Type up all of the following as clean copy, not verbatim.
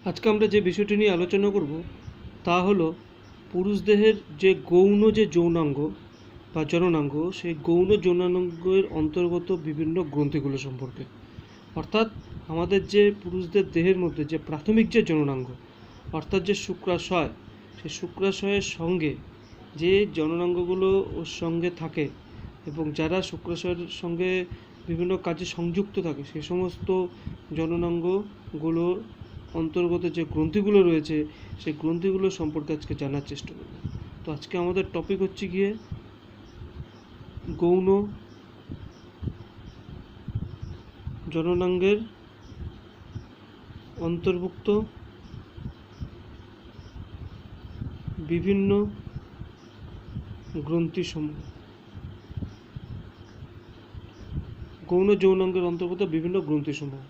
আজকে আমরা যে বিষয়টি নিয়ে আলোচনা করব তা হলো পুরুষ দেহের যে গৌণ যে যৌনাঙ্গ বা জননাঙ্গ, সেই গৌণ যৌনাঙ্গের অন্তর্গত বিভিন্ন গ্রন্থিগুলো সম্পর্কে। অর্থাৎ আমাদের যে পুরুষদের দেহের মধ্যে যে প্রাথমিক যে জননাঙ্গ অর্থাৎ যে শুক্রাশয়, সেই শুক্রাশয়ের সঙ্গে যে জননাঙ্গগুলো ওর সঙ্গে থাকে এবং যারা শুক্রাশয়ের সঙ্গে বিভিন্ন কাজে সংযুক্ত থাকে, সেই সমস্ত জননাঙ্গগুলোর অন্তর্গত যে গ্রন্থিগুলো রয়েছে সেই গ্রন্থিগুলো সম্পর্কে আজকে জানার চেষ্টা করব। তো আজকে আমাদের টপিক হচ্ছে গিয়ে গৌণ জননাঙ্গের অন্তর্ভুক্ত বিভিন্ন গ্রন্থিসমূহ। গৌণ যৌনাঙ্গের অন্তর্গত বিভিন্ন গ্রন্থিসমূহ।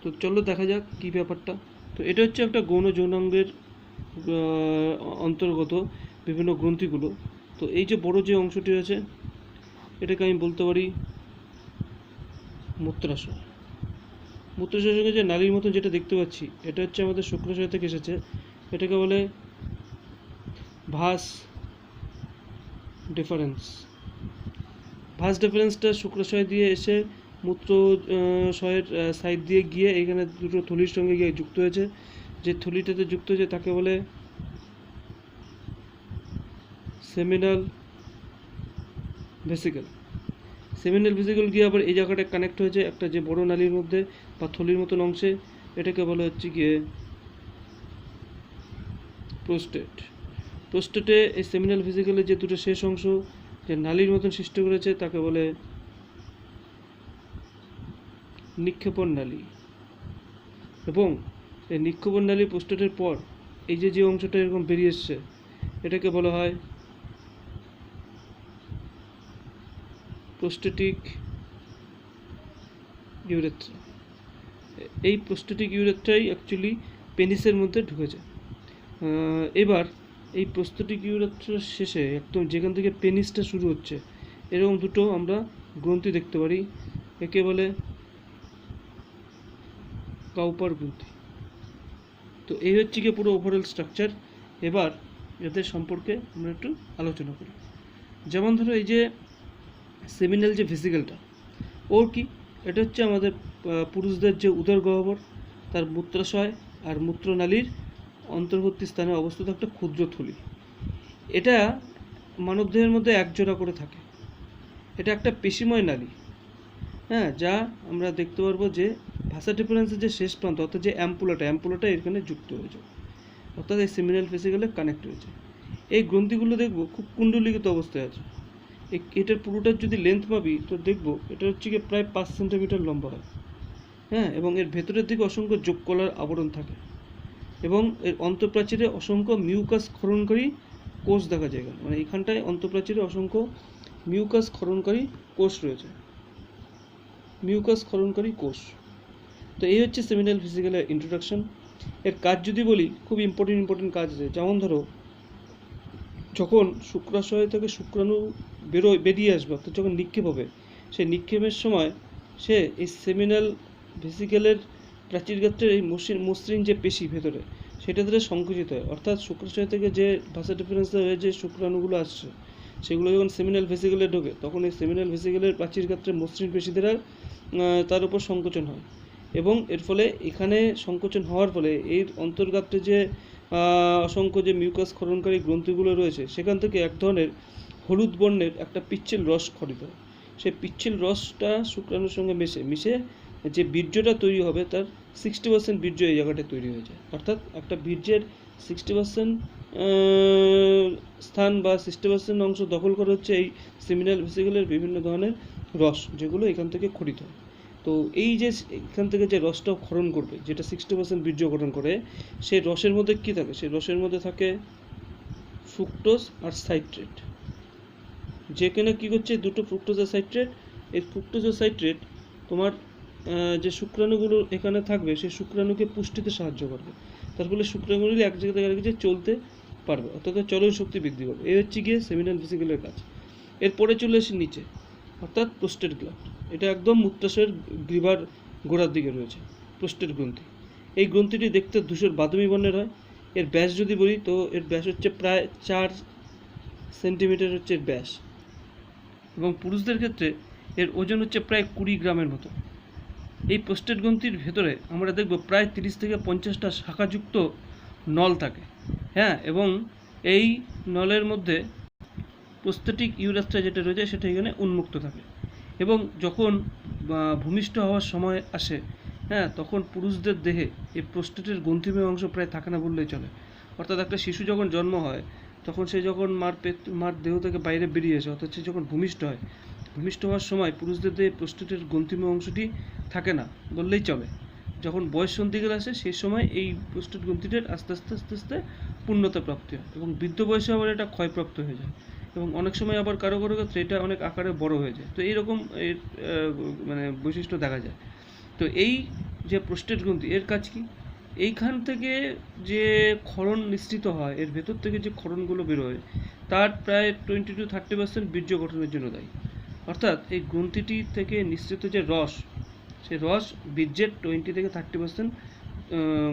তো চলো দেখা যাক কী ব্যাপারটা। তো এটা হচ্ছে একটা গৌণ যৌনাঙ্গের অন্তর্গত বিভিন্ন গ্রন্থিগুলো। তো এই যে বড় যে অংশটি আছে এটাকে আমি বলতে পারি মূত্রাশয়। মূত্রাশয়ের সঙ্গে যে নালীর মতো যেটা দেখতে পাচ্ছি এটা হচ্ছে আমাদের শুক্রাশয় থেকে এসেছে। এটাকে বলে ভাস ডিফারেন্স। ভাস ডিফারেন্সটা শুক্রাশয় দিয়ে এসে মূত্রাশয়ের সাইড দিয়ে গিয়ে এখানে দুটো থলির সঙ্গে গিয়ে যুক্ত হয়েছে। যে থলিটাতে যুক্ত হয়েছে তাকে বলে সেমিনাল ভেসিকল। সেমিনাল ভেসিকল গিয়ে আবার এই জায়গাটা কানেক্ট হয়েছে একটা যে বড় নালীর মধ্যে বা থলির মতন অংশে। এটাকে বলা হচ্ছে গিয়ে প্রোস্টেট। প্রোস্টেটে এই সেমিনাল ভেসিকলের যে দুটো শেষ অংশ যে নালীর মতন সৃষ্টি করেছে তাকে বলে নিক্ষেপণ নালী। এবং এই নিক্ষেপণ নালী প্রোস্টেটের পর এই যে অংশটা এরকম বেরিয়ে এসছে এটাকে বলা হয় প্রোস্টেটিক ইউরেথ্রা। এই প্রোস্টেটিক ইউরেথ্রাই অ্যাকচুয়ালি পেনিসের মধ্যে ঢুকেছে। এবার এই প্রোস্টেটিক ইউরেথ্রার শেষে একদম যেখান থেকে পেনিসটা শুরু হচ্ছে এরকম দুটো আমরা গ্রন্থি দেখতে পারি। একে বলে কাউপার গ্রন্থি। তো এই হচ্ছে গিয়ে পুরো ওভারঅল স্ট্রাকচার। এবার এদের সম্পর্কে আমরা একটু আলোচনা করি। যেমন ধরো এই যে সেমিনাল যে ভেসিকলটা ওর কি, এটা হচ্ছে আমাদের পুরুষদের যে উদর গহ্বর তার মূত্রাশয় আর মূত্রনালীর অন্তর্বর্তী স্থানে অবস্থিত একটা ক্ষুদ্র থলি। এটা মানবদেহের মধ্যে একজোড়া করে থাকে। এটা একটা পেশিময় নালী, হ্যাঁ, যা আমরা দেখতে পারবো যে ভাসা ডিফারেন্সের যে শেষ প্রান্ত অর্থাৎ যে অ্যাম্পুলাটা এখানে যুক্ত হয়েছে, অর্থাৎ এই সেমিনাল ভেসিকলে কানেক্ট হয়েছে। এই গ্রন্থিগুলো দেখবো খুব কুণ্ডলিখিত অবস্থায় আছে। এটার পুরোটার যদি লেন্থ পাবি তো দেখবো এটা হচ্ছে গিয়ে প্রায় 5 সেন্টিমিটার লম্বা হয়, হ্যাঁ, এবং এর ভেতরের দিকে অসংখ্য যোগকলার আবরণ থাকে এবং এর অন্তঃপ্রাচীরে অসংখ্য মিউকাস ক্ষরণকারী কোষ দেখা যায়। মানে এখানটায় অন্তঃপ্রাচীরে অসংখ্য মিউকাস ক্ষরণকারী কোষ রয়েছে, মিউকাস ক্ষরণকারী কোষ। তো এই হচ্ছে সেমিনাল ভেসিকলের ইন্ট্রোডাকশন। এর কাজ যদি বলি খুব ইম্পর্টেন্ট কাজ আছে। যেমন ধরো যখন শুক্রাশয় থেকে শুক্রাণু বেরিয়ে আসবে অর্থাৎ যখন নিক্ষেপ হবে, সেই নিক্ষেপের সময় সে এই সেমিনাল ভেসিকলের প্রাচীরগাত্রের এই মসৃণ যে পেশি ভেতরে সেটা ধরে সংকুচিত হয়। অর্থাৎ শুক্রাশয় থেকে যে ভাসা ডিফারেন্স হয়ে যে শুক্রাণুগুলো আসছে সেগুলো যখন সেমিনাল ভেসিকলে ঢোকে তখন এই সেমিনাল ভেসিকলের প্রাচীরগাত্রের মসৃণ পেশি দ্বারা তার উপর সংকোচন হয় এবং এর ফলে এখানে সংকোচন হওয়ার ফলে এর অন্তর্গাত্রে যে অসংখ্য যে মিউকাস ক্ষরণকারী গ্রন্থিগুলো রয়েছে সেখান থেকে এক ধরনের হলুদ বর্ণের একটা পিচ্ছিল রস ক্ষরিত হয়। সেই পিচ্ছিল রসটা শুক্রাণুর সঙ্গে মিশে যে বীর্যটা তৈরি হবে তার 60% বীর্য এই জায়গাটায় তৈরি হয়ে যায়। অর্থাৎ একটা বীর্যের 60% স্থান বা 60% অংশ দখল করা হচ্ছে এই সেমিনাল ভেসিকলের বিভিন্ন ধরনের রস, যেগুলো এখান থেকে ক্ষরিত হয়। তো এই যে এখান থেকে যে রসটা ক্ষরণ করবে, যেটা 60% বীর্য গঠন করে, সেই রসের মধ্যে কী থাকে? সেই রসের মধ্যে থাকে ফ্রুক্টোজ আর সাইট্রেট। যেখানে কী করছে দুটো ফ্রুক্টোজ আর সাইট্রেট, এই ফ্রুক্টোজ আর সাইট্রেট তোমার যে শুক্রাণুগুলো এখানে থাকবে সেই শুক্রাণুকে পুষ্টিতে সাহায্য করবে। তার ফলে শুক্রাণুগুলি এক জায়গা থেকে আরেক জায়গায় চলতে পারবে, অর্থাৎ চলন শক্তি বৃদ্ধি পাবে। এই হচ্ছে গিয়ে সেমিনাল ভেসিকলের কাজ। এরপরে চলে আসি নিচে, অর্থাৎ প্রোস্টেট গ্ল্যান্ড। এটা একদম মূত্রাশয়ের গ্রীবার গোড়ার দিকে রয়েছে প্রোস্টেট গ্রন্থি। এই গ্রন্থিটি দেখতে ধূসর বাদামি বর্ণের হয়। এর ব্যাস যদি বলি তো এর ব্যাস হচ্ছে প্রায় 4 সেন্টিমিটার হচ্ছে এর ব্যাস, এবং পুরুষদের ক্ষেত্রে এর ওজন হচ্ছে প্রায় 20 গ্রামের মতো। এই প্রোস্টেট গ্রন্থির ভেতরে আমরা দেখব প্রায় 30 থেকে 50টা শাখাযুক্ত নল থাকে। হ্যাঁ, এবং এই নলের মধ্যে প্রোস্টেটিক ইউরেথ্রা যেটা রয়েছে সেটা এখানে উন্মুক্ত থাকে, এবং যখন ভূমিষ্ঠ হওয়ার সময় আসে, হ্যাঁ, তখন পুরুষদের দেহে এই প্রোস্টেটের গ্রন্থিময় অংশ প্রায় থাকে না বললেই চলে। অর্থাৎ একটা শিশু যখন জন্ম হয় তখন সে যখন মার দেহ থেকে বাইরে বেরিয়ে আসে, অর্থাৎ সে যখন ভূমিষ্ঠ হয়, ভূমিষ্ঠ হওয়ার সময় পুরুষদের দেহে প্রোস্টেটের গ্রন্থিময় অংশটি থাকে না বললেই চলে। যখন বয়স সন্ধিকাল আসে সেই সময় এই প্রোস্টেট গ্রন্থিটির আস্তে আস্তে আস্তে আস্তে পূর্ণতা প্রাপ্তি হয়, এবং বৃদ্ধ বয়সে আবার এটা ক্ষয়প্রাপ্ত হয়ে যায়, এবং অনেক সময় আবার কারো কারো ক্ষেত্রে এটা অনেক আকারে বড় হয়ে যায়। তো এইরকম এর মানে বৈশিষ্ট্য দেখা যায়। তো এই যে প্রোস্টেট গ্রন্থি, এর কাজ কি? এইখান থেকে যে ক্ষরণ নিঃসৃত হয়, এর ভেতর থেকে যে ক্ষরণগুলো বেরোয় তার প্রায় 20 to 30% বীর্য গঠনের জন্য দায়ী। অর্থাৎ এই গ্রন্থিটি থেকে নিঃসৃত যে রস, সেই রস বীর্যের 20 থেকে 30%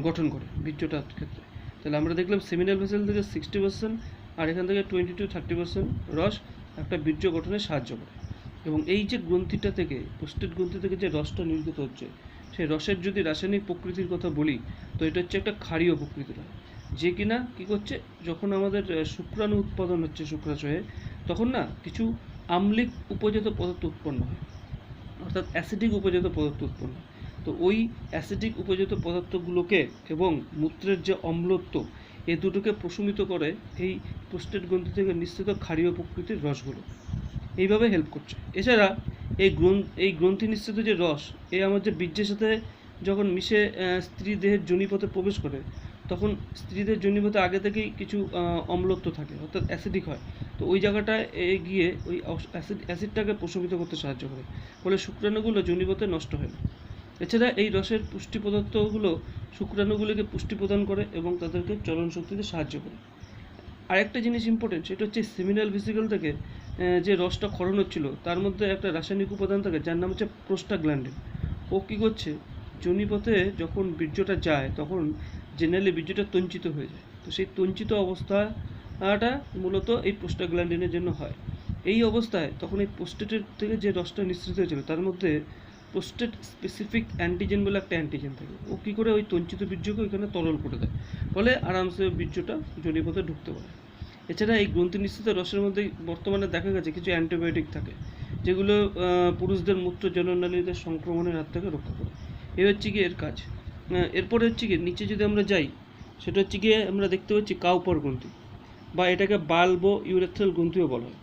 গঠন করে বীর্যটার ক্ষেত্রে। তাহলে আমরা দেখলাম সেমিনাল ভেসেল থেকে 60%, আর এখান থেকে 20 to 30% রস একটা বীর্য গঠনে সাহায্য করে। এবং এই যে গ্রন্থিটা থেকে, প্রোস্টেট গ্রন্থি থেকে যে রসটা নির্গত হচ্ছে, সেই রসের যদি রাসায়নিক প্রকৃতির কথা বলি তো এটা হচ্ছে একটা ক্ষারীয় প্রকৃতির হয়, যে কিনা কী করছে, যখন আমাদের শুক্রাণু উৎপাদন হচ্ছে শুক্রাশয়ে, তখন না কিছু আম্লিক উপজাত পদার্থ উৎপন্ন হয়, অর্থাৎ অ্যাসিডিক উপজাত পদার্থ উৎপন্ন হয়। তো ওই অ্যাসিডিক উপজাত পদার্থগুলোকে এবং মূত্রের যে অম্লত্ব, এই দুটোকে প্রশমিত করে এই প্রোস্টেট গ্রন্থি থেকে নিঃসৃত ক্ষারীয় প্রকৃতির রসগুলো, এইভাবে হেল্প করছে। এছাড়া এই গ্রন্থি নিঃসৃত যে রস, এই আমার যে বীর্যের সাথে যখন মিশে স্ত্রী দেহের যোনিপথে প্রবেশ করে, তখন স্ত্রীদের যোনিপথে আগে থেকেই কিছু অম্লত্ব থাকে, অর্থাৎ অ্যাসিডিক হয়। তো ওই জায়গাটায় গিয়ে ওই অ্যাসিডটাকে প্রশমিত করতে সাহায্য করে, ফলে শুক্রাণুগুলো যোনিপথে নষ্ট হয় না। এছাড়া এই রসের পুষ্টি পদার্থগুলো শুক্রাণুগুলিকে পুষ্টি প্রদান করে এবং তাদেরকে চলন শক্তিতে সাহায্য করে। আরেকটা জিনিস ইম্পর্টেন্ট, সেটা হচ্ছে সেমিনাল ভেসিকল থেকে যে রসটা ক্ষরণ হচ্ছিল তার মধ্যে একটা রাসায়নিক উপাদান থাকে যার নাম হচ্ছে প্রোস্টাগ্ল্যান্ডিন। ও কী করছে, যোনিপথে যখন বীর্যটা যায় তখন জেনারেলি বীর্যটা তঞ্চিত হয়ে যায়। তো সেই তঞ্চিত অবস্থাটা মূলত এই প্রোস্টাগ্ল্যান্ডিনের জন্য হয়। এই অবস্থায় তখন এই প্রোস্টেটের থেকে যে রসটা নিঃসৃত হয়েছিল তার মধ্যে প্রোস্টেট স্পেসিফিক অ্যান্টিজেন বলে একটা অ্যান্টিজেন থাকে। ও কী করে ওই তঞ্চিত বীর্যকে ওইখানে তরল করে দেয়, ফলে আরামসে বীর্যটা যোনিপথে ঢুকতে পারে। এছাড়া এই গ্রন্থি নিঃসৃত রসের মধ্যে বর্তমানে দেখা গেছে কিছু অ্যান্টিবায়োটিক থাকে, যেগুলো পুরুষদের মূত্র জননালীদের সংক্রমণের হাত থেকে রক্ষা করে। এই হচ্ছে কি এর কাজ। এরপরে হচ্ছে কি নিচে যদি আমরা যাই, সেটা হচ্ছে গিয়ে আমরা দেখতে পাচ্ছি কাউপার গ্রন্থি, বা এটাকে বাল্বো ইউরেথ্রাল গ্রন্থিও বলা হয়।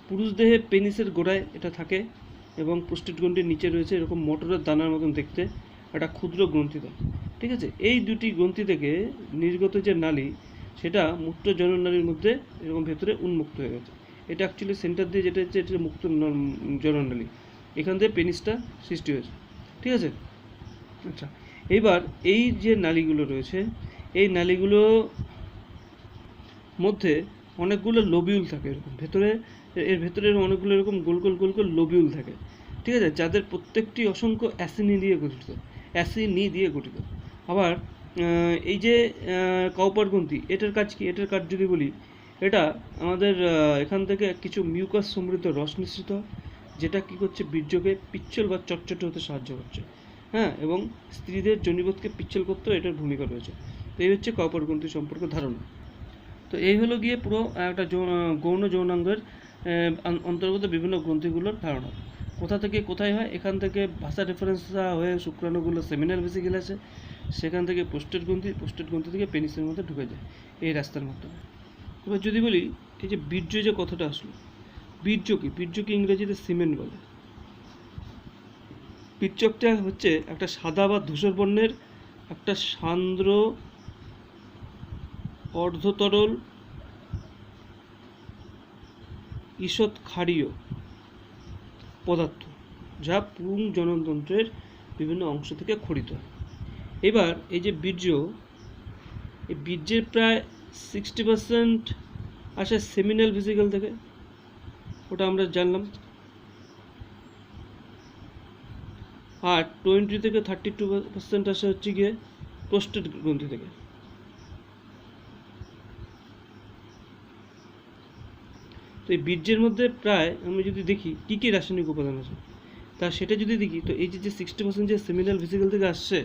পুরুষ দেহে পেনিসের গোড়ায় এটা থাকে, এবং প্রোস্টেট গ্রন্থির নিচে রয়েছে এরকম মটরের দানার মতন দেখতে একটা ক্ষুদ্র গ্রন্থিদ্বয়। ঠিক আছে, এই দুটি গ্রন্থি থেকে নির্গত যে নালী, সেটা মূত্র জননালীর মধ্যে এরকম ভেতরে উন্মুক্ত হয়ে গেছে। এটা অ্যাকচুয়ালি সেন্টার দিয়ে যেটা হচ্ছে এটা মুক্ত জননালী, এখান থেকে পেনিসটা সৃষ্টি হয়েছে। ঠিক আছে, আচ্ছা, এইবার এই যে নালীগুলো রয়েছে, এই নালীগুলো মধ্যে অনেকগুলো লোবিউল থাকে এরকম ভেতরে, এর ভেতরে অনেকগুলো এরকম গোল গোল গোল গোল লোবিউল থাকে। ঠিক আছে, যাদের প্রত্যেকটি অসংখ্য অ্যাসিনি দিয়ে গঠিত। আবার এই যে কাউপার গ্রন্থি, এটার কাজ কি? এটার কাজ যদি বলি, এটা আমাদের এখান থেকে কিছু মিউকাস সমৃদ্ধ রস নিঃসৃত হয়, যেটা কী করছে, বীর্যকে পিচ্ছল বা চটচটে হতে সাহায্য করছে। হ্যাঁ, এবং স্ত্রীদের যোনিপথকে পিচ্ছল করতেও এটার ভূমিকা রয়েছে। তো এই হচ্ছে কাউপার গ্রন্থি সম্পর্কে ধারণা। তো এই হলো গিয়ে পুরো একটা গৌণ যৌনাঙ্গের অন্তর্গত বিভিন্ন গ্রন্থিগুলোর ধারণা। কোথা থেকে কোথায় হয়, এখান থেকে ভাষা রেফারেন্স হয়ে শুক্রাণুগুলো সেমিনাল ভেসিকলে আসে, সেখান থেকে প্রোস্টেট গ্রন্থি থেকে পেনিসের মধ্যে ঢুকে যায় এই রাস্তার মাধ্যমে। এবার যদি বলি, এই যে বীর্য যে কথাটা আসলো, বীর্যকে ইংরেজিতে সিমেন্ট বলে। বীর্যকটা হচ্ছে একটা সাদা বা ধূসর বর্ণের একটা সান্দ্র অর্ধতরল ঈষৎ ক্ষারীয় পদার্থ, যা পুং জননতন্ত্রের বিভিন্ন অংশ থেকে খরিত হয়। এবার এই যে বীর্য, এই বীর্যের প্রায় 60% আসে সেমিনাল ভেসিকল থেকে, ওটা আমরা জানলাম। আর 20 থেকে 32% আসে হচ্ছে গিয়ে প্রোস্টেট গ্রন্থি থেকে। তো এই বীর্যের মধ্যে প্রায় আমরা যদি দেখি কী কী রাসায়নিক উপাদান আছে, তা সেটা যদি দেখি, তো এই যে 60% যে সেমিনাল ভেসিকল থেকে আসছে,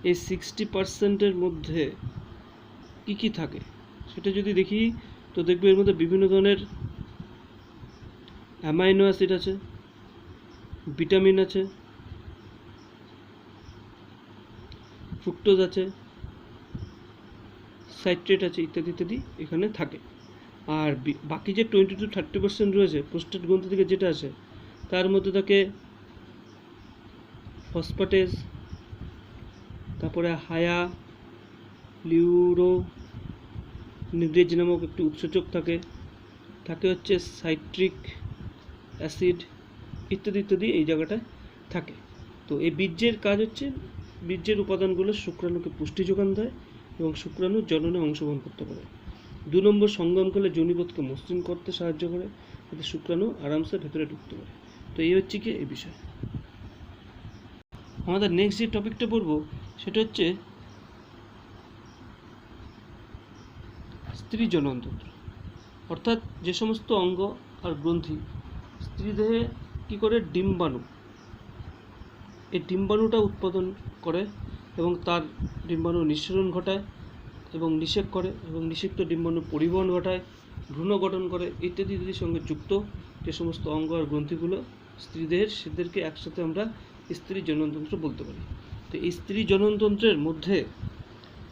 এই 60%-এর মধ্যে কী কী থাকে সেটা যদি দেখি, তো দেখবো এর মধ্যে বিভিন্ন ধরনের অ্যামাইনো অ্যাসিড আছে, ভিটামিন আছে, ফ্রুক্টোজ আছে, সাইট্রেট আছে, ইত্যাদি ইত্যাদি এখানে থাকে। আর বাকি যে 20-30% রয়েছে প্রোস্টেট গ্রন্থি থেকে যেটা আছে, তার মধ্যে থাকে ফসফেটেজ, তারপরে হায়া লিউরো নিগ্রেজ নামক একটি উৎসেচক থাকে হচ্ছে সাইট্রিক অ্যাসিড, ইত্যাদি ইত্যাদি এই জায়গাটায় থাকে। তো এই বীর্যের কাজ হচ্ছে বীর্যের উপাদানগুলো শুক্রাণুকে পুষ্টি যোগান দেয় এবং শুক্রাণু জননে অংশগ্রহণ করতে পারে। 2 নম্বর সঙ্গমকালে যোনিপথকে মসৃণ করতে সাহায্য করে, যাতে শুক্রাণু আরামসে ভেতরে ঢুকতে পারে। তো এই হচ্ছে কি এই বিষয়। আমাদের নেক্সট যে টপিকটা পড়ব সেটা হচ্ছে স্ত্রী জননতন্ত্র, অর্থাৎ যে সমস্ত অঙ্গ আর গ্রন্থি স্ত্রী দেহে কী করে ডিম্বাণু, এই ডিম্বাণুটা উৎপাদন করে এবং তার ডিম্বাণু নিঃসরণ ঘটায় এবং নিষেক করে এবং নিষিক্ত ডিম্বাণু পরিবহন ঘটায়, ভ্রূণ গঠন করে, ইত্যাদি ইত্যাদির সঙ্গে যুক্ত যে সমস্ত অঙ্গ আর গ্রন্থিগুলো স্ত্রীদেহের, সেদেরকে একসাথে আমরা স্ত্রী জননতন্ত্র বলতে পারি। তো এই স্ত্রী জননতন্ত্রের মধ্যে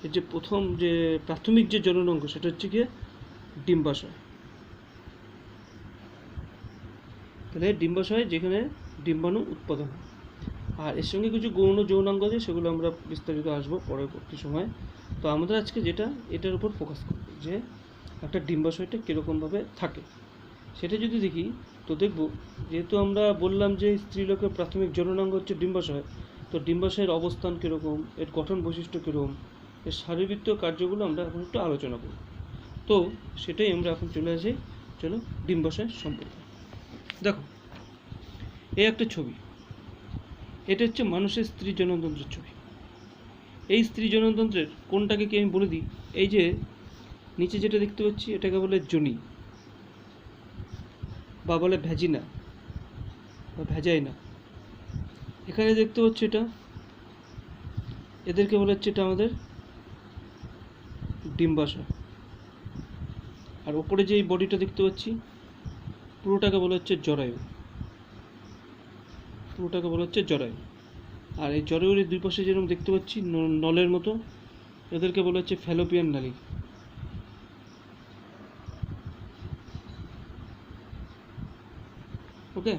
এর যে প্রথম যে প্রাথমিক যে জনন অঙ্গ সেটা হচ্ছে গিয়ে ডিম্বাশয়। তাহলে ডিম্বাশয় যেখানে ডিম্বাণু উৎপাদন হয়, আর এর সঙ্গে কিছু গৌণ যৌনাঙ্গ আছে, সেগুলো আমরা বিস্তারিত আসবো পরবর্তী সময়। তো আমাদের আজকে যেটা এটার উপর ফোকাস করব, যে একটা ডিম্বাশয়টা কীরকমভাবে থাকে সেটা যদি দেখি, তো দেখব যেহেতু আমরা বললাম যে স্ত্রীলোকের প্রাথমিক জননাঙ্গ হচ্ছে ডিম্বাশয়, তো ডিম্বাশয়ের অবস্থান কীরকম, এর গঠন বৈশিষ্ট্য কীরকম, এর শারীরবৃত্তীয় কার্যগুলো আমরা এখন একটু আলোচনা করব। তো সেটাই আমরা এখন চলে আসি, চলো ডিম্বাশয় সম্পর্কে। দেখো এই একটা ছবি, এটা হচ্ছে মানুষের স্ত্রী জননতন্ত্রের ছবি। এই স্ত্রী জননতন্ত্রের কোনটাকে কি আমি বলে দিই, এই যে নিচে যেটা দেখতে পাচ্ছি এটাকে বলে যোনি বা বলে ভ্যাজিনা বা ভ্যাজাইনা। এখানে দেখতে পাচ্ছি এটা, এদেরকে বলে হচ্ছে এটা আমাদের ডিম্বাশয়। আর ওপরে যে এই বডিটা দেখতে পাচ্ছি পুরোটাকে বলা হচ্ছে জরায়ু, পুরোটাকে বলা হচ্ছে জরায়ু। আর এই জরায়ুর দুই পাশে যেরকম দেখতে পাচ্ছি নলের মতো, এদেরকে বলা হচ্ছে ফ্যালোপিয়ান নালী। ওকে,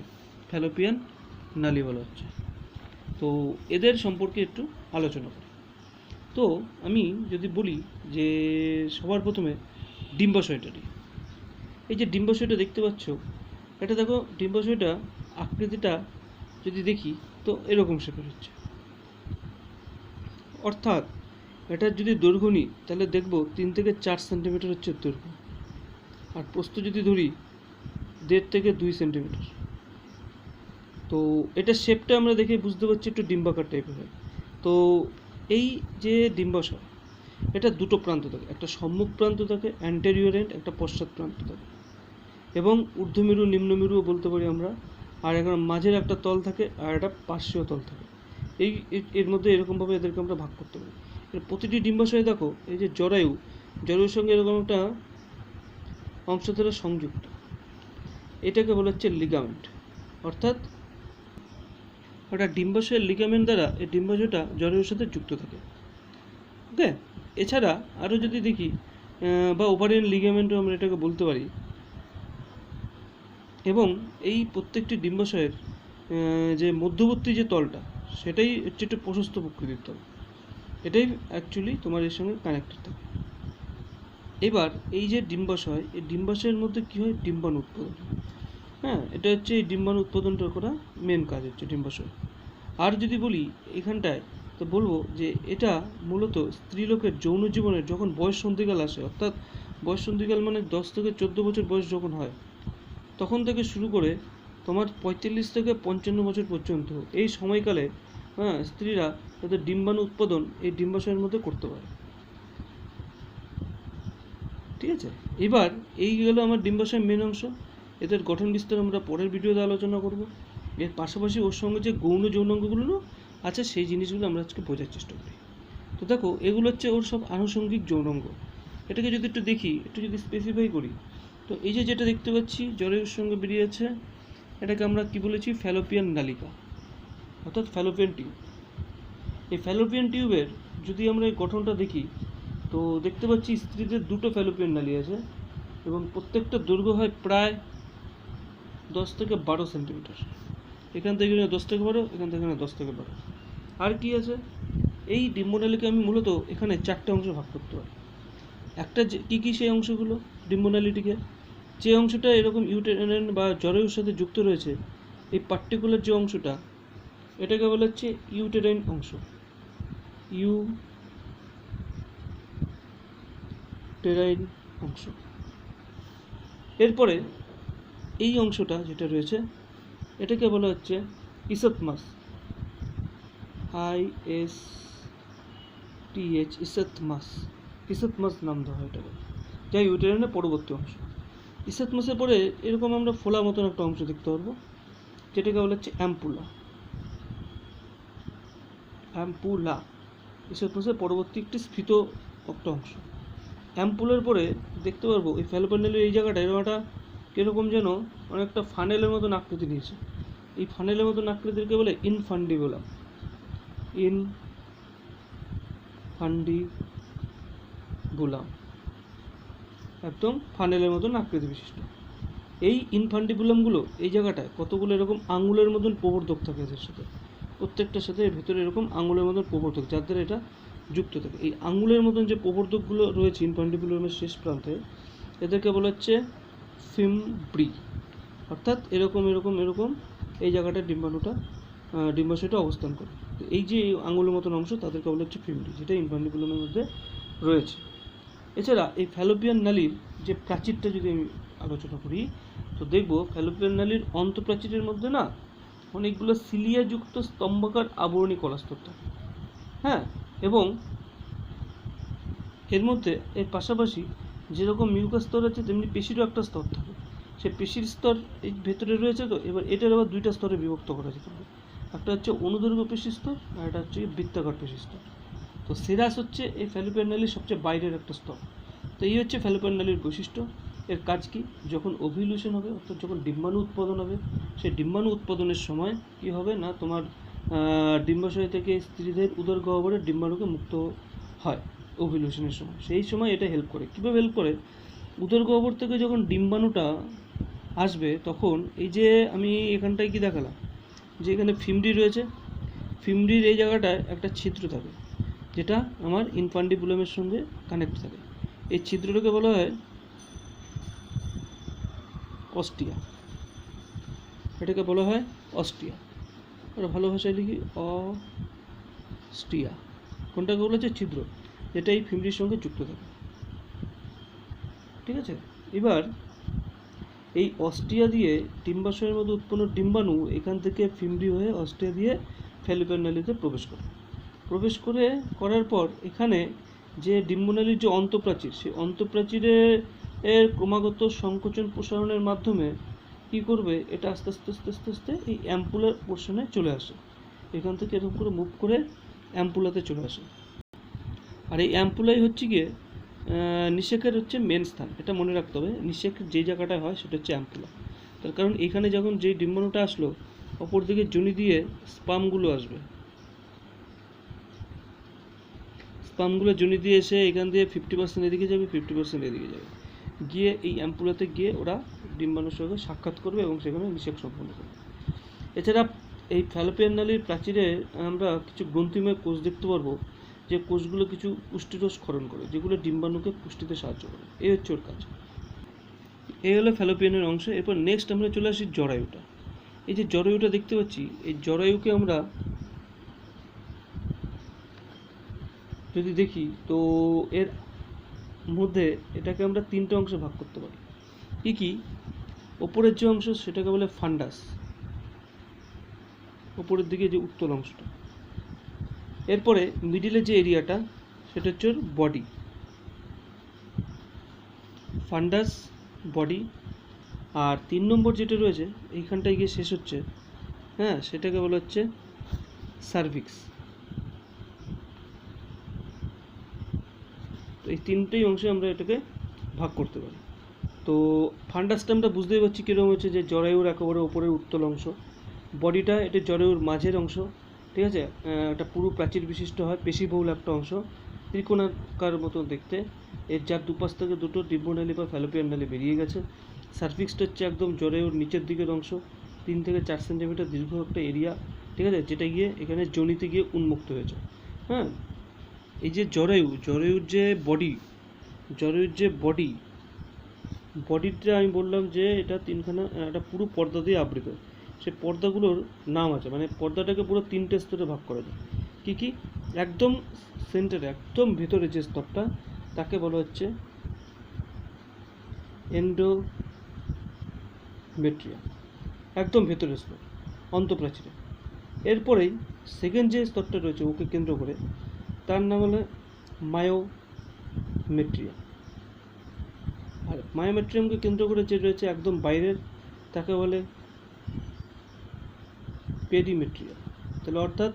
ফ্যালোপিয়ান নালী বলা হচ্ছে। তো এদের সম্পর্কে একটু আলোচনা করি। তো আমি যদি বলি যে সবার প্রথমে ডিম্বাশয়টা নিয়ে, এই যে ডিম্বাশয়টা দেখতে পাচ্ছ, এটা দেখো ডিম্বাশয়টা আকৃতিটা যদি দেখি তো এরকম শেপের হচ্ছে, অর্থাৎ এটার যদি দৈর্ঘ্য নিই তাহলে দেখবো 3 থেকে 4 সেন্টিমিটার হচ্ছে দৈর্ঘ্য, আর প্রস্থ যদি ধরি 1.5 থেকে 2 সেন্টিমিটার। তো এটা শেপটা আমরা দেখে বুঝতে পারছি একটু ডিম্বাকার টাইপের হয়। তো এই যে ডিম্বাশয়, এটা দুটো প্রান্ত থাকে, একটা সম্মুখ প্রান্ত থাকে অ্যান্টেরিয়র এন্ড, একটা পশ্চাৎ প্রান্ত থাকে, এবং ঊর্ধ্বমেরু নিম্নমেরুও বলতে পারি আমরা। আর এখন মাঝের একটা তল থাকে আর একটা পার্শ্বীয় তল থাকে। এর মধ্যে এরকমভাবে এদেরকে আমরা ভাগ করতে পারি। এর প্রতিটি ডিম্বাশয়ে দেখো এই যে জরায়ুর সঙ্গে এরকম একটা অংশ দ্বারা সংযুক্ত, এটাকে বলা হচ্ছে লিগামেন্ট। অর্থাৎ একটা ডিম্বাশয়ের লিগামেন্ট দ্বারা এই ডিম্বাশয়টা জরায়ুর সাথে যুক্ত থাকে। ওকে, এছাড়া আরও যদি দেখি বা ওভারিয়ান লিগামেন্টও আমরা এটাকে বলতে পারি। এবং এই প্রত্যেকটি ডিম্বাশয়ের যে মধ্যবর্তী যে তলটা, সেটাই হচ্ছে একটু প্রশস্ত প্রকৃতির তল, এটাই অ্যাকচুয়ালি তোমার এর সঙ্গে কানেক্টেড থাকে। এবার এই যে ডিম্বাশয়, এই ডিম্বাশয়ের মধ্যে কী হয়, ডিম্বাণু উৎপাদন। হ্যাঁ, এটা হচ্ছে এই ডিম্বাণু উৎপাদনটা করা মেন কাজ হচ্ছে ডিম্বাশয়। আর যদি বলি এখানটায়, তো বলবো যে এটা মূলত স্ত্রীলোকের যৌন জীবনের যখন বয়স সন্ধিকাল আসে, অর্থাৎ বয়স সন্ধিকাল মানে 10 থেকে 14 বছর বয়স যখন হয়, তখন থেকে শুরু করে তোমার 45 থেকে 55 বছর পর্যন্ত এই সময়কালে স্ত্রীরা তাদের ডিম্বাণু উৎপাদন এই ডিম্বাশয়ের মধ্যে করতে পারে। ঠিক আছে, এবার এই গেল আমার ডিম্বাশয়ের মেন অংশ। এদের গঠন বিস্তার আমরা পরের ভিডিওতে আলোচনা করব। এর পাশাপাশি ওর সঙ্গে যে গৌণ যৌনাঙ্গগুলো আছে সেই জিনিসগুলো আমরা আজকে বোঝার চেষ্টা করি। তো দেখো, এগুলো হচ্ছে ওর সব আনুষঙ্গিক যৌনাঙ্গ। এটাকে যদি একটু দেখি, একটু যদি স্পেসিফাই করি, তো এই যে যেটা দেখতে পাচ্ছি জরায়ুর সঙ্গে বেরিয়েছে, এটাকে আমরা কি বলেছি? ফ্যালোপিয়ান নালিকা, অর্থাৎ ফ্যালোপিয়ান টিউব। এই ফ্যালোপিয়ান টিউবের যদি আমরা এই গঠনটা দেখি, তো দেখতে পাচ্ছি স্ত্রীদের দুটো ফ্যালোপিয়ান নালী আছে এবং প্রত্যেকটা দৈর্ঘ্য হয় প্রায় 10 থেকে 12 সেন্টিমিটার। এখান থেকে 10 থেকে 12, এখান থেকে 10 থেকে 12। আর কি আছে? এই ডিম্বনালীকে আমি মূলত এখানে 4টে অংশ ভাগ করতে পারি। একটা কী কী সেই অংশগুলো ডিম্বনালীটিকে, যে অংশটা এরকম ইউটেরাইন বা জরায়ুর সাথে যুক্ত রয়েছে, এই পার্টিকুলার যে অংশটা, এটাকে বলা হচ্ছে ইউটেরাইন অংশ, ইউটেরাইন অংশ। এরপরে এই অংশটা যেটা রয়েছে, এটাকে বলা হচ্ছে ইসথমাস, ISTH, ইসথমাস। ইসথমাস নাম দেওয়া হয় এটাকে, যা ইউটেরাইনের পরবর্তী অংশ। ইসথমাসের পরে এরকম আমরা ফোলা মতন একটা অংশ দেখতে পারবো, যেটাকে বলা হচ্ছে অ্যাম্পুলা। অ্যাম্পুলা ইসথমাসের পরবর্তী একটি স্ফীত একটা অংশ। অ্যাম্পুলার পরে দেখতে পারবো এই ফ্যালোপিয়ান নালীর এই জায়গাটা এরকম একটা কীরকম যেন অনেকটা ফানেলের মতন আকৃতি নিয়েছে। এই ফানেলের মতন আকৃতিকে বলে ইনফান্ডিবুলাম। ইনফান্ডিবুলাম, একদম ফানেলের মতন আকৃতি বিশিষ্ট। এই ইনফান্ডিবুলামগুলো এই জায়গাটায় কতগুলো এরকম আঙুলের মতন প্রবর্ধক থাকে এদের সাথে, প্রত্যেকটার সাথে এর ভেতরে এরকম আঙুলের মতন প্রবর্ধক, যার দ্বারা এটা যুক্ত থাকে। এই আঙুলের মতন যে প্রবর্ধকগুলো রয়েছে ইনফান্ডিবুলামের শেষ প্রান্তে, এদেরকে বলা হচ্ছে ফিমব্রি। অর্থাৎ এরকম এরকম এরকম এই জায়গাটা ডিম্বাশয়টা অবস্থান করে। তো এই যে আঙুলের মতন অংশ, তাদেরকে বলা হচ্ছে ফিমব্রি, যেটা ইনফান্ডিবুলামের মধ্যে রয়েছে। এছাড়া এই ফ্যালোপিয়ান নালীর যে প্রাচীরটা যদি আমি আলোচনা করি, তো দেখব ফ্যালোপিয়ান নালীর অন্তঃপ্রাচীরের মধ্যে না অনেকগুলো সিলিয়াযুক্ত স্তম্ভাকার আবরণী কলাস্তর থাকে। হ্যাঁ, এবং এর মধ্যে এর পাশাপাশি যেরকম মিউকাস স্তর আছে, তেমনি পেশিরও একটা স্তর থাকে। সে পেশির স্তর এই ভেতরে রয়েছে। তো এবার এটার আবার দুইটা স্তরে বিভক্ত করা যেতে পারে, একটা হচ্ছে অনুদৈর্ঘ্য পেশি স্তর, আর একটা হচ্ছে বৃত্তাকার পেশি স্তর। তো সেরাস হচ্ছে এই ফ্যালোপিয়ান নালীর সবচেয়ে বাইরের একটা স্তর। তো এই হচ্ছে ফ্যালোপিয়ান নালীর বৈশিষ্ট্য। এর কাজ কি? যখন ওভিউলেশন হবে, অর্থাৎ যখন ডিম্বাণু উৎপাদন হবে, সেই ডিম্বাণু উৎপাদনের সময় কি হবে না, তোমার ডিম্বাশয় থেকে স্ত্রীদের উদর গহ্বরে ডিম্বাণুকে মুক্ত হয় ওভিউলেশনের সময়। সেই সময় এটা হেল্প করে। কীভাবে হেল্প করে? উদর গহ্বর থেকে যখন ডিম্বাণুটা আসবে, তখন এই যে আমি এখানটায় কি দেখালাম, যে এখানে ফিমডি রয়েছে, ফিমডির এই জায়গাটায় একটা ছিদ্র থাকে, যেটা আমার ইনফান্ডিবুলামের সঙ্গে কানেক্ট থাকে। এই ছিদ্রটাকে বলা হয় অস্টিয়া। এটাকে বলা হয় অস্টিয়া। আর ভালো ভাষায় লিখি অস্টিয়া। কোনটাকে বলা হচ্ছে? ছিদ্র, যেটা এই ফিমডির সঙ্গে যুক্ত থাকে। ঠিক আছে, এবার এই অস্টিয়া দিয়ে ডিম্বাশয়ের মধ্যে উৎপন্ন ডিম্বাণু এখান থেকে ফিমডি হয়ে অস্টিয়া দিয়ে ফ্যালোপিয়ান নালীতে প্রবেশ করার পর এখানে যে ডিম্বনালীর যে অন্তঃপ্রাচীর, সেই অন্তঃপ্রাচীরের ক্রমাগত সংকোচন প্রসারণের মাধ্যমে কি করবে, এটা আস্তে আস্তে আস্তে আস্তে আস্তে এই অ্যাম্পুলার পোর্শনে চলে আসে। এখান থেকে এরকম করে মুভ করে অ্যাম্পুলাতে চলে আসে। আর এই অ্যাম্পুলাই হচ্ছে গিয়ে নিষেকের হচ্ছে মেন স্থান। এটা মনে রাখতে হবে, নিষেক যে জায়গাটায় হয় সেটা হচ্ছে অ্যাম্পুলা। তার কারণ এখানে যখন যেই ডিম্বাণুটা আসলো, অপর দিকে যোনি দিয়ে স্পামগুলো আসবে, স্পামগুলো যোনি দিয়ে এসে এখান দিয়ে 50% এদিকে যাবে, 50% এদিকে যাবে, গিয়ে এই অ্যাম্পুলাতে গিয়ে ওরা ডিম্বাণুর সঙ্গে সাক্ষাৎ করবে এবং সেখানে নিষেক সম্পন্ন করবে। এছাড়া এই ফ্যালোপিয়ান নালীর প্রাচীরে আমরা কিছু গ্রন্থিময় কোষ দেখতে পারবো, যে কোষগুলো কিছু পুষ্টিরস ক্ষরণ করে, যেগুলো ডিম্বাণুকে পুষ্টিতে সাহায্য করে। এই হচ্ছে ওর কাজ। এই হলো ফ্যালোপিয়ানের অংশ। এরপর নেক্সট আমরা চলে আসি জরায়ুটা। এই যে জরায়ুটা দেখতে পাচ্ছি, এই জরায়ুকে আমরা যদি দেখি, তো এর মধ্যে এটাকে আমরা 3টে অংশে ভাগ করতে পারি। কি? ওপরের যে অংশ সেটাকে বলে ফান্ডাস, ওপরের দিকে যে উত্তল অংশটা, এরপরে মিডিলে যে এরিয়াটা সেটা হচ্ছে ওর বডি, ফান্ডাস বডি। আর 3 নম্বর যেটা রয়েছে এইখানটায় গিয়ে শেষ হচ্ছে, হ্যাঁ, সেটাকে বলা হচ্ছে সার্ভিক্স। তো এই তিনটেই অংশে আমরা এটাকে ভাগ করতে পারি। তো ফান্ডাসটা আমরা বুঝতেই পারছি কীরকম হচ্ছে, যে জরায়ুর একেবারে ওপরের উত্তল অংশ। বডিটা এটা জরায়ুর মাঝের অংশ, ঠিক আছে, একটা পুরো প্রাচীর বিশিষ্ট হয়, পেশিবহুল একটা অংশ, ত্রিকোণাকার মতো দেখতে, এর যার দুপাশ থেকে দুটো ডিম্বনালী বা ফ্যালোপিয়ান নালী বেরিয়ে গেছে। সার্ভিক্সটা হচ্ছে একদম জরায়ুর নিচের দিকের অংশ, 3 থেকে 4 সেন্টিমিটার দীর্ঘ একটা এরিয়া, ঠিক আছে, যেটা গিয়ে এখানে যোনিতে গিয়ে উন্মুক্ত হয়েছে। হ্যাঁ, এই যে জরায়ুর যে বডিটা আমি বললাম যে এটা তিনখানা, একটা পুরো পর্দা দিয়ে আবৃত। সেই পর্দাগুলোর নাম আছে, মানে পর্দাটাকে পুরো 3টে স্তরে ভাগ করা যায়। কী কী? একদম সেন্টারে, একদম ভেতরে যে স্তরটা, তাকে বলা হচ্ছে এন্ডোমেট্রিয়াম, একদম ভেতরের স্তর, অন্তঃপ্রাচীরে। এরপরেই সেকেন্ড যে স্তরটা রয়েছে ওকে কেন্দ্র করে, তার নাম হলো মায়োমেট্রিয়াম। আর মায়োমেট্রিয়ামকে কেন্দ্র করে যে রয়েছে একদম বাইরের, তাকে বলে পেরিমেট্রিয়াম। তাহলে অর্থাৎ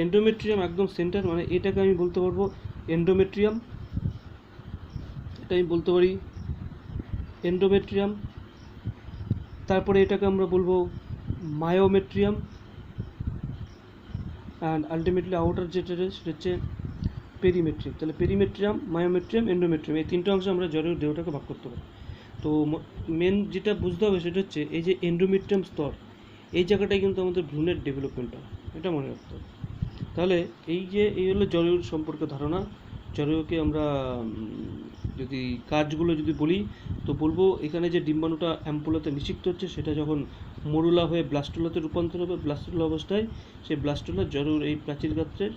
এন্ডোমেট্রিয়াম একদম সেন্টার, মানে এটাকে আমি বলতে পারবো এন্ডোমেট্রিয়াম, এটা আমি বলতে পারি এন্ডোমেট্রিয়াম। তারপরে এটাকে আমরা বলবো মায়োমেট্রিয়াম, অ্যান্ড আলটিমেটলি আউটার যেটা রয়েছে সেটা হচ্ছে পেরিমেট্রিয়াম। তাহলে পেরিমেট্রিয়াম, মায়োমেট্রিয়াম, এন্ডোমেট্রিয়াম, এই 3টে অংশে আমরা জরায়ুর দেহটাকে ভাগ করতে পারি। তো মেন যেটা বুঝতে হবে সেটা হচ্ছে এই যে এন্ডোমেট্রিয়াম স্তর, এই জায়গাটায় কিন্তু আমাদের ভ্রূণের ডেভেলপমেন্ট হয়, এটা মনে রাখতে হবে। তাহলে এই হলো জরায়ুর সম্পর্কে ধারণা। জরায়ুকে আমরা যদি কাজগুলো যদি বলি, তো বলবো এখানে যে ডিম্বাণুটা অ্যাম্পুলাতে নিষিক্ত হচ্ছে, সেটা যখন মরুলা হয়ে ব্লাস্টুলাতে রূপান্তর হবে, ব্লাস্টুলা অবস্থায় সেই ব্লাস্টুলা জরায়ুর এই প্রাচীর গাত্রের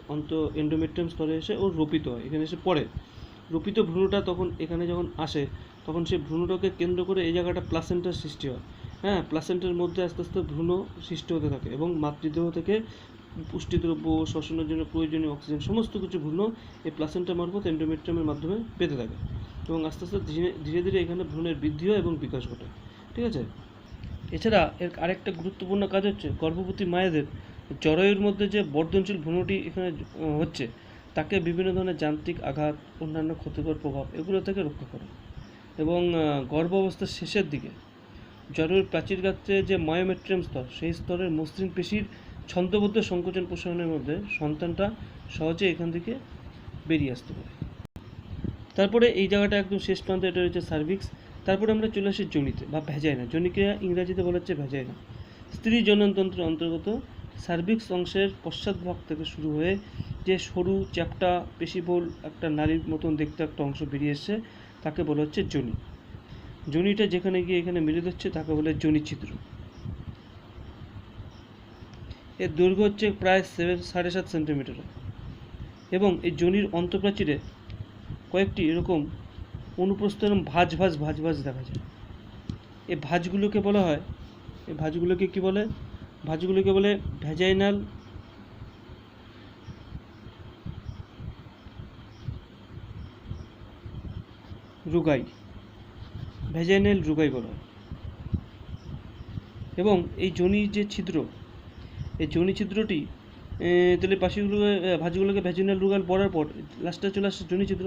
এন্ডোমেট্রিয়াম স্তরে এসে ওর রোপিত হয়, এখানে এসে পড়ে। রোপিত ভ্রূণটা তখন এখানে যখন আসে, তখন সেই ভ্রূণটাকে কেন্দ্র করে এই জায়গাটা প্লাসেন্টার সৃষ্টি হয়। হ্যাঁ, প্লাসেন্টার মধ্যে আস্তে আস্তে ভ্রূণ সৃষ্টি হতে থাকে, এবং মাতৃদেহ থেকে পুষ্টিদ্রব্য, শ্বসনের জন্য প্রয়োজনীয় অক্সিজেন, সমস্ত কিছু ভ্রূণ এই প্লাসেন্টা মারফত এন্ডোমেট্রিয়ামের মাধ্যমে পেতে থাকে, এবং আস্তে আস্তে ধীরে ধীরে এখানে ভ্রূণের বৃদ্ধি হয় এবং বিকাশ ঘটে, ঠিক আছে। এছাড়া এর আরেকটা গুরুত্বপূর্ণ কাজ হচ্ছে গর্ভবতী মায়েদের জরায়ুর মধ্যে যে বর্ধনশীল ভ্রূণটি এখানে হচ্ছে, তাকে বিভিন্ন ধরনের যান্ত্রিক আঘাত, অন্যান্য ক্ষতিকর প্রভাব এগুলো থেকে রক্ষা করে। এবং গর্ভাবস্থার শেষের দিকে জরায়ুর প্রাচীর গাত্রে যে মায়োমেট্রিয়াম স্তর, সেই স্তরের মসৃণ পেশির ছন্দবদ্ধ সংকোচন প্রসারণের মধ্যে সন্তানটা সহজে এখান থেকে বেরিয়ে আসতে পারে। তারপরে এই জায়গাটা একদম শেষ প্রান্তে, এটা হচ্ছে সার্ভিক্স। তারপরে আমরা চলে আসি যোনিতে বা ভ্যাজাইনা। যোনিকে ইংরাজিতে বলা হচ্ছে ভ্যাজাইনা। স্ত্রী জননতন্ত্রের অন্তর্গত সার্ভিক্স অংশের পশ্চাৎভাগ থেকে শুরু হয়ে যে সরু চ্যাপ্টা পেশিবহুল একটা নালীর মতন দেখতে একটা অংশ বেরিয়ে এসছে, তাকে বলা হচ্ছে যোনি। যোনিটা যেখানে গিয়ে এখানে মিলে যাচ্ছে তাকে বলে যোনিছিদ্র। এর দৈর্ঘ্য হচ্ছে প্রায় 7.5 সেন্টিমিটার, এবং এই যোনির অন্তঃপ্রাচীরে কয়েকটি এরকম অনুপ্রস্থ এরকম ভাঁজ দেখা যায়। এই ভাঁজগুলোকে বলা হয়, এই ভাঁজগুলোকে কী বলে? ভাঁজগুলোকে বলে ভ্যাজাইনাল রুগাই, ভ্যাজাইনাল রুগাই বলা হয়। এবং এই যোনির যে ছিদ্র, এই যোনি ছিদ্রটি তাহলে পাশিগুলোকে ভাঁজগুলোকে ভ্যাজাইনাল রুগাল পড়ার পর লাস্টে চলে আসছে যোনিছিদ্র।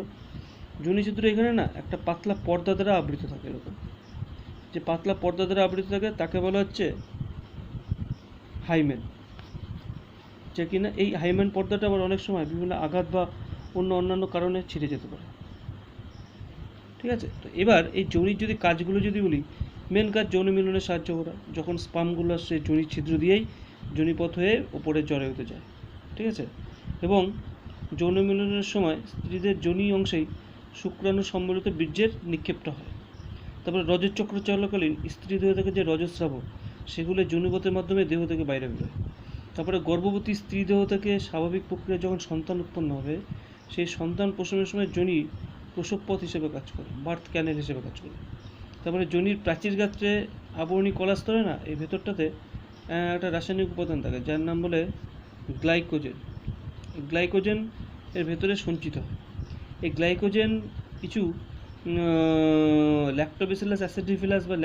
যোনিছিদ্র এখানে না একটা পাতলা পর্দা দ্বারা আবৃত থাকে, এরকম যে পাতলা পর্দা দ্বারা আবৃত থাকে তাকে বলা হচ্ছে হাইমেন। যে কিনা এই হাইমেন পর্দাটা আবার অনেক সময় বিভিন্ন আঘাত বা অন্যান্য কারণে ছিঁড়ে যেতে পারে, ঠিক আছে। তো এবার এই যোনির যদি কাজগুলো যদি বলি, মেন কাজ যৌন মিলনে সাহায্য করা। যখন স্পামগুলো আসছে যোনির ছিদ্র দিয়েই যোনিপথ হয়ে ওপরে জরায়ুতে যায়, ঠিক আছে। এবং যৌন মিলনের সময় স্ত্রীদের যোনি অংশেই শুক্রাণু সম্বলিত বীর্যের নিক্ষেপটা হয়। তারপরে রজত চক্র চলাকালীন স্ত্রী দেহ থেকে যে রজস্রাব, সেগুলো যোনিপথের মাধ্যমে দেহ থেকে বাইরে বেরোয়। তারপরে গর্ভবতী স্ত্রী দেহ থেকে স্বাভাবিক প্রক্রিয়া যখন সন্তান উৎপন্ন হবে, সেই সন্তান প্রসবের সময় যোনি প্রসবপথ হিসেবে কাজ করে, বার্থ ক্যানেল হিসেবে কাজ করে। তারপরে যোনির প্রাচীর গাত্রে আবরণী কলাস্তরে না, এই ভেতরটাতে একটা রাসায়নিক উপাদান থাকে যার নাম বলে গ্লাইকোজেন। গ্লাইকোজেন এর ভেতরে সঞ্চিত হয়। এই গ্লাইকোজেন কিছু ল্যাক্টোব্যাসিলাস অ্যাসিডিফিলাস বা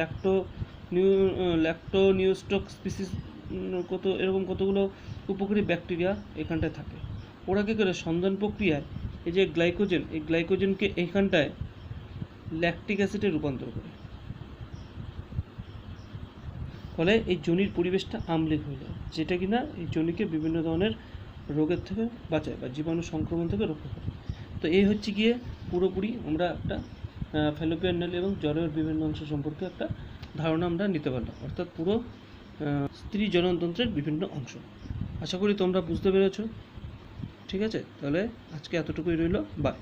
ল্যাক্টোনিউস্টক স্পিসিস এরকম কতগুলো উপকারী ব্যাকটেরিয়া এখানটায় থাকে। ওরা কী করে সন্ধান প্রক্রিয়ায় এই যে এই গ্লাইকোজেনকে এইখানটায় ল্যাকটিক অ্যাসিডে রূপান্তর করে, ফলে এই যোনির পরিবেশটা আম্লিক হয়ে যায়, যেটা কিনা এই যোনিকে বিভিন্ন ধরনের রোগের থেকে বাঁচায় বা জীবাণু সংক্রমণ থেকে রক্ষা করে। তো এই হচ্ছে গিয়ে পুরোপুরি আমরা একটা ফ্যালোপিয়ান নালী এবং জরায়ুর বিভিন্ন অংশ সম্পর্কে একটা ধারণা আমরা নিতে পারলাম, অর্থাৎ পুরো স্ত্রী জননতন্ত্রের বিভিন্ন অংশ। আশা করি তোমরা বুঝতে পেরেছো। ঠিক আছে, তাহলে আজকে এতটুকুই রইল। বাই।